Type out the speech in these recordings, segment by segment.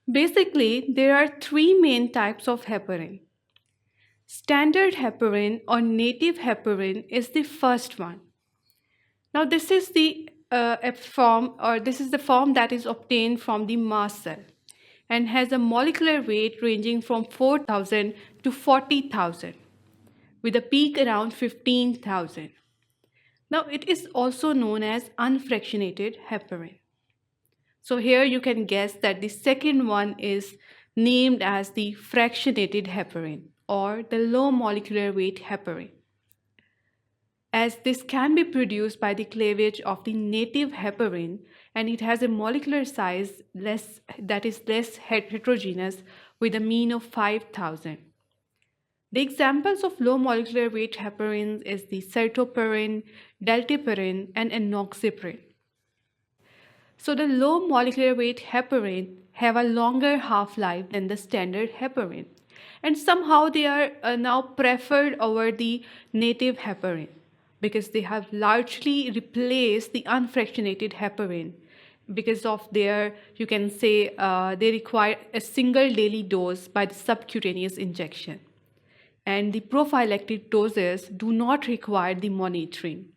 Basically, there are three main types of heparin. Standard heparin or native heparin is the first one. Now, this is the this is the form that is obtained from the mast cell and has a molecular weight ranging from 4,000 to 40,000 with a peak around 15,000. Now, it is also known as unfractionated heparin. So here you can guess that the second one is named as the fractionated heparin or the low molecular weight heparin, as this can be produced by the cleavage of the native heparin and it has a molecular size that is less heterogeneous with a mean of 5,000. The examples of low molecular weight heparins is the certoparin, dalteparin, and enoxaparin. So the low molecular weight heparin have a longer half-life than the standard heparin, and somehow they are now preferred over the native heparin because they have largely replaced the unfractionated heparin because of their, you can say, they require a single daily dose by the subcutaneous injection, and the prophylactic doses do not require the monitoring.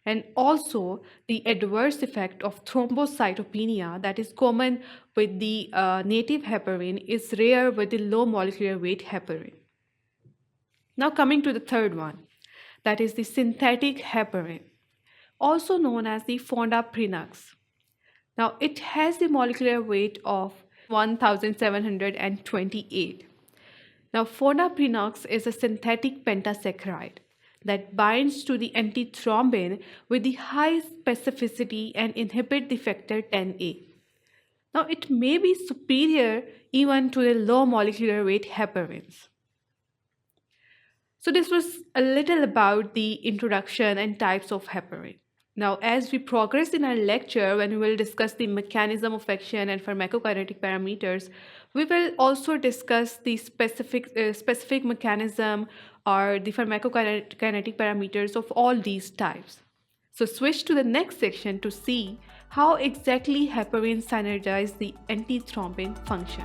And also the adverse effect of thrombocytopenia that is common with the native heparin is rare with the low molecular weight heparin. Now coming to the third one, that is the synthetic heparin, also known as the fondaparinux. Now it has the molecular weight of 1728. Now fondaparinux is a synthetic pentasaccharide that binds to the antithrombin with the high specificity and inhibit the factor 10A. Now it may be superior even to the low molecular weight heparins. So this was a little about the introduction and types of heparin. Now as we progress in our lecture, when we will discuss the mechanism of action and pharmacokinetic parameters, we will also discuss the specific mechanism or the pharmacokinetic parameters of all these types. So switch to the next section to see how exactly heparin synergize the antithrombin function.